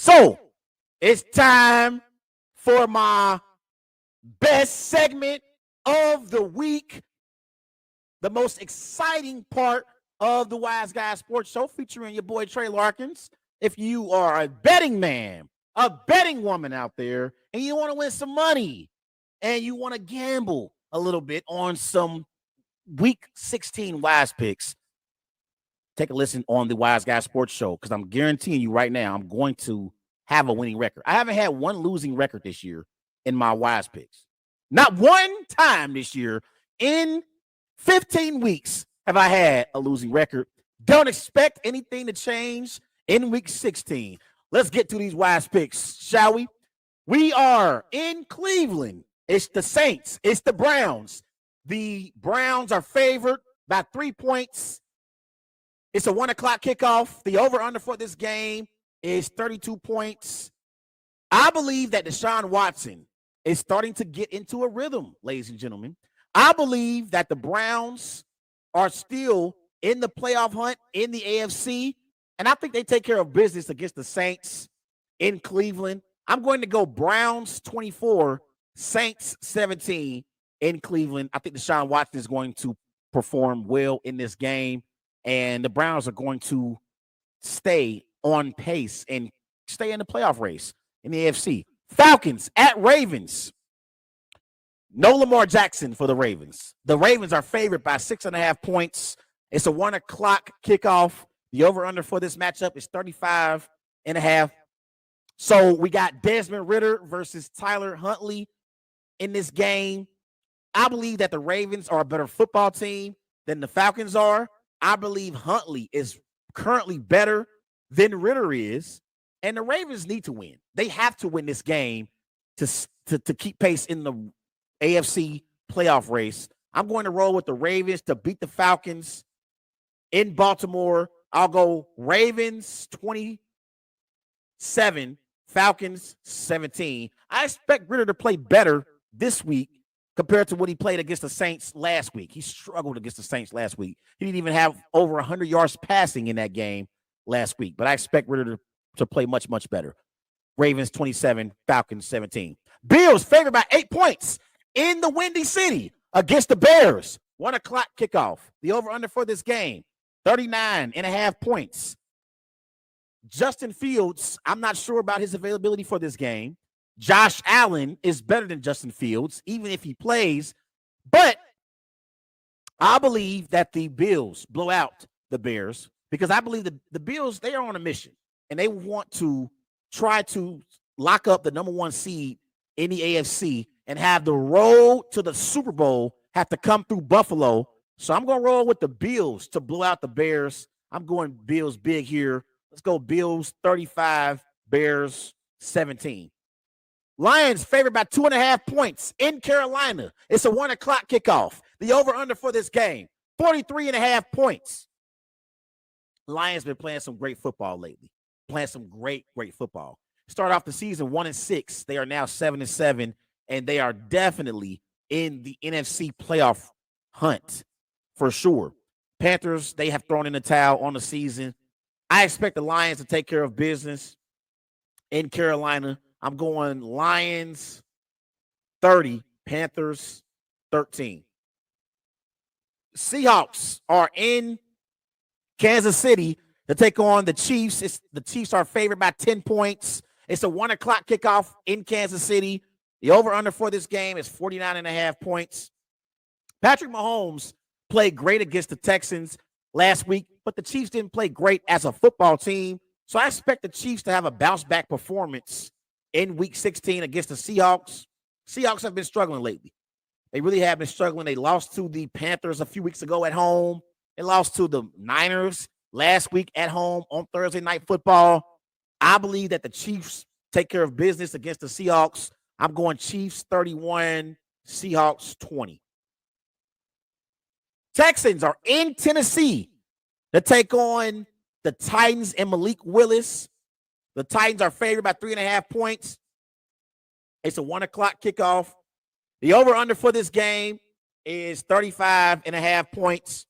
So it's time for my best segment of the week, the most exciting part of the Wise Guy Sports Show, featuring your boy Tre Larkins. If you are a betting man, a betting woman out there, and you want to win some money, and you want to gamble a little bit on some Week 16 Wise picks, take a listen on the Wise Guy Sports Show, because I'm guaranteeing you right now I'm going to have a winning record. I haven't had one losing record this year in my Wise picks. Not one time this year in 15 weeks have I had a losing record. Don't expect anything to change in Week 16. Let's get to these Wise picks, shall we? We are in Cleveland. It's the Saints. It's the Browns. The Browns are favored by 3 points. It's a 1 o'clock kickoff. The over-under for this game is 32 points. I believe that Deshaun Watson is starting to get into a rhythm, ladies and gentlemen. I believe that the Browns are still in the playoff hunt in the AFC, and I think they take care of business against the Saints in Cleveland. I'm going to go Browns 24, Saints 17 in Cleveland. I think Deshaun Watson is going to perform well in this game, and the Browns are going to stay on pace and stay in the playoff race in the AFC. Falcons at Ravens. No Lamar Jackson for the Ravens. The Ravens are favored by 6.5 points. It's a 1 o'clock kickoff. The over-under for this matchup is 35.5. So we got Desmond Ridder versus Tyler Huntley in this game. I believe that the Ravens are a better football team than the Falcons are. I believe Huntley is currently better than Ridder is, and the Ravens need to win. They have to win this game to keep pace in the AFC playoff race. I'm going to roll with the Ravens to beat the Falcons in Baltimore. I'll go Ravens 27, Falcons 17. I expect Ridder to play better this week compared to what he played against the Saints last week. He struggled against the Saints last week. He didn't even have over 100 yards passing in that game last week, but I expect Ridder to play much, much better. Ravens 27, Falcons 17. Bills favored by 8 points in the Windy City against the Bears. 1 o'clock kickoff. The over-under for this game, 39.5 points. Justin Fields, I'm not sure about his availability for this game. Josh Allen is better than Justin Fields, even if he plays. But I believe that the Bills blow out the Bears, because I believe the Bills, they are on a mission, and they want to try to lock up the number 1 seed in the AFC and have the road to the Super Bowl have to come through Buffalo. So I'm going to roll with the Bills to blow out the Bears. I'm going Bills big here. Let's go Bills 35, Bears 17. Lions favored by 2.5 points in Carolina. It's a 1 o'clock kickoff. The over-under for this game, 43.5 points. Lions been playing some great football lately. Playing some great football. Start off the season 1-6. They are now 7-7, and they are definitely in the NFC playoff hunt for sure. Panthers, they have thrown in the towel on the season. I expect the Lions to take care of business in Carolina. I'm going Lions 30, Panthers 13. Seahawks are in Kansas City to take on the Chiefs. The Chiefs are favored by 10 points. It's a 1 o'clock kickoff in Kansas City. The over-under for this game is 49.5 points. Patrick Mahomes played great against the Texans last week, but the Chiefs didn't play great as a football team. So I expect the Chiefs to have a bounce-back performance in Week 16 against the Seahawks. Seahawks have been struggling lately. They really have been struggling. They lost to the Panthers a few weeks ago at home. They lost to the Niners last week at home on Thursday Night Football. I believe that the Chiefs take care of business against the Seahawks. I'm going Chiefs 31, Seahawks 20. Texans are in Tennessee to take on the Titans and Malik Willis. The Titans are favored by 3.5 points. It's a 1 o'clock kickoff. The over-under for this game is 35.5 points.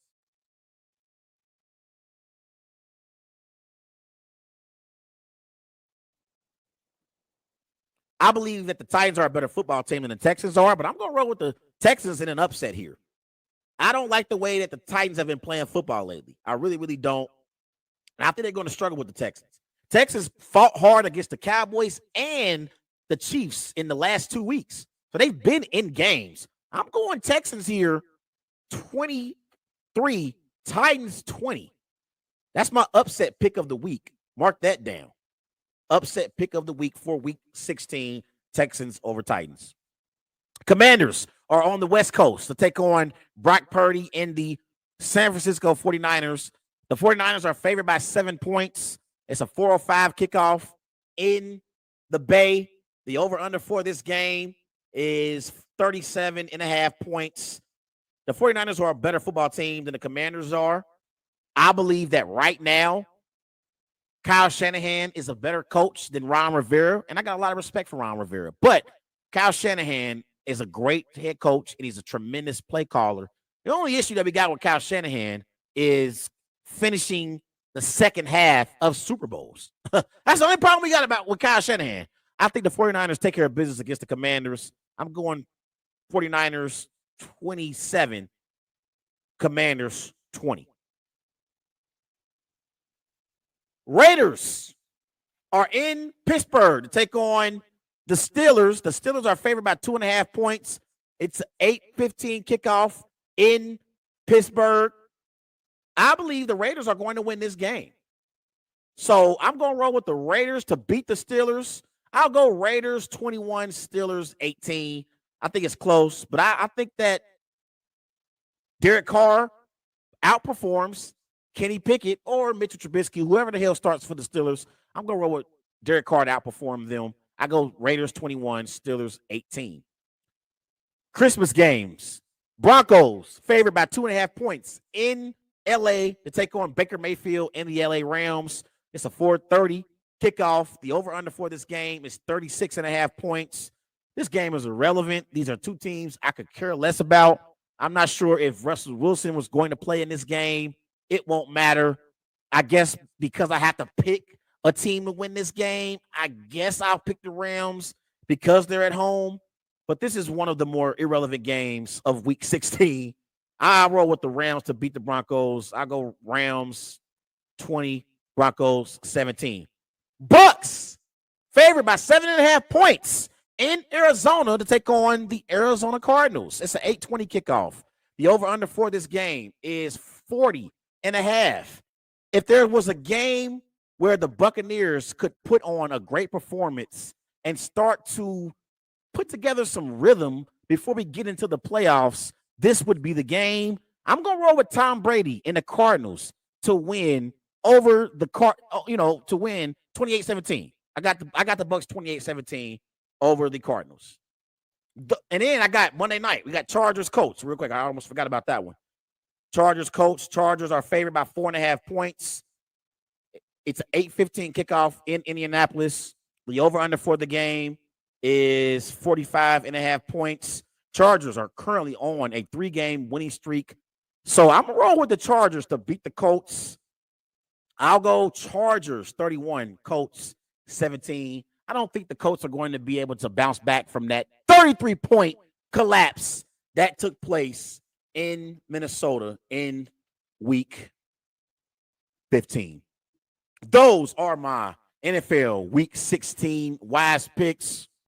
I believe that the Titans are a better football team than the Texans are, but I'm going to roll with the Texans in an upset here. I don't like the way that the Titans have been playing football lately. I really, really don't. And I think they're going to struggle with the Texans. Texans fought hard against the Cowboys and the Chiefs in the last 2 weeks. So they've been in games. I'm going Texans here 23, Titans 20. That's my upset pick of the week. Mark that down. Upset pick of the week for week 16, Texans over Titans. Commanders are on the West Coast to take on Brock Purdy and the San Francisco 49ers. The 49ers are favored by 7 points. It's a 4:05 kickoff in the Bay. The over-under for this game is 37.5 points. The 49ers are a better football team than the Commanders are. I believe that right now, Kyle Shanahan is a better coach than Ron Rivera, and I got a lot of respect for Ron Rivera. But Kyle Shanahan is a great head coach, and he's a tremendous play caller. The only issue that we got with Kyle Shanahan is finishing the second half of Super Bowls. That's the only problem we got with Kyle Shanahan. I think the 49ers take care of business against the Commanders. I'm going 49ers 27, Commanders 20. Raiders are in Pittsburgh to take on the Steelers. The Steelers are favored by 2.5 points. It's an 8:15 kickoff in Pittsburgh. I believe the Raiders are going to win this game. So I'm going to roll with the Raiders to beat the Steelers. I'll go Raiders 21, Steelers 18. I think it's close, but I think that Derek Carr outperforms Kenny Pickett or Mitchell Trubisky, whoever the hell starts for the Steelers. I'm going to roll with Derek Carr to outperform them. I go Raiders 21, Steelers 18. Christmas games. Broncos favored by 2.5 points in L.A. to take on Baker Mayfield and the L.A. Rams. It's a 4:30 kickoff. The over-under for this game is 36.5 points. This game is irrelevant. These are two teams I could care less about. I'm not sure if Russell Wilson was going to play in this game. It won't matter. I guess because I have to pick a team to win this game, I guess I'll pick the Rams because they're at home. But this is one of the more irrelevant games of Week 16. I roll with the Rams to beat the Broncos. I go Rams 20, Broncos 17. Bucks favored by 7.5 points in Arizona to take on the Arizona Cardinals. It's an 8:20 kickoff. The over-under for this game is 40.5. If there was a game where the Buccaneers could put on a great performance and start to put together some rhythm before we get into the playoffs, this would be the game. I'm going to roll with Tom Brady and the Cardinals to win over the to win 28-17. I got the Bucks 28-17 over the Cardinals. And then I got Monday night. We got Chargers Colts. Real quick, I almost forgot about that one. Chargers Colts. Chargers are favored by 4.5 points. It's an 8:15 kickoff in Indianapolis. The over-under for the game is 45.5 points. Chargers are currently on a 3-game winning streak. So I'm going to roll with the Chargers to beat the Colts. I'll go Chargers 31, Colts 17. I don't think the Colts are going to be able to bounce back from that 33-point collapse that took place in Minnesota in Week 15. Those are my NFL Week 16 wise picks.